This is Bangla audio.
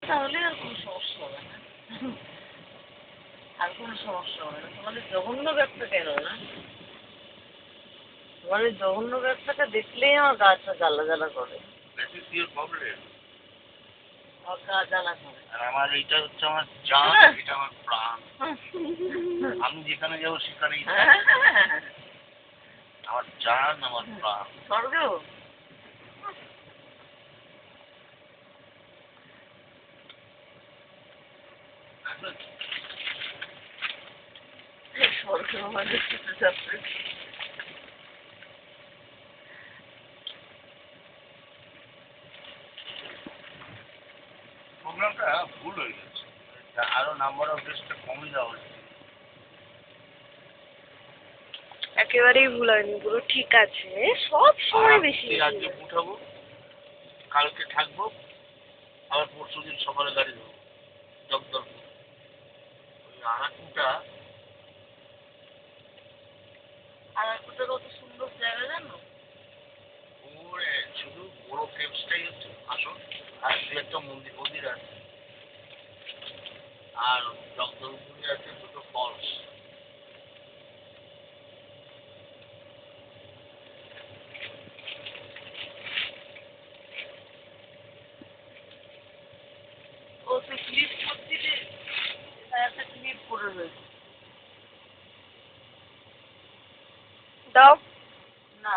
তাহলে আর কোনো সমস্যা হবে না। আর কোনো সমস্যা হবে না। তোমাদের জঘন্য ব্যাগটা কেন না? তোমাদের জঘন্য ব্যাগটাকে দেখলেই আমার গাছটা জ্বালা জ্বালা করে। আমার গা জ্বালা করে। আর আমার এইটা হচ্ছে আমার জান, এটা আমার প্রাণ। আমি যেখানে যাবো সেখানেই আমার জান, আমার প্রাণ। স্বর্গ। স্বর্গ আমাদের সাথে যাচ্ছে। প্রোগ্রামটা ভুল হয়ে গেছে, আরো নাম্বার অফ ডেজটা কমে যাওয়া উচিত। একেবারেই ভুল হয়নি, পুরো ঠিক আছে। সব সময় বেশি আজকে উঠাবো, কালকে থাকবো, আবার পরশু দিন সকালে গাড়ি দেবো জগদলপুর। ওই আরাকুটা কত সুন্দর জায়গা জানো? ওরে শুধু বড় কেপসটাই হচ্ছে আসল, আর দু একটা মন্দির মন্দির আছে, আর জগদলপুরে আছে দুটো ফলস। ও তুই ক্লিপ করছিলি, একটা ক্লিপ করে রয়েছে। দাও না।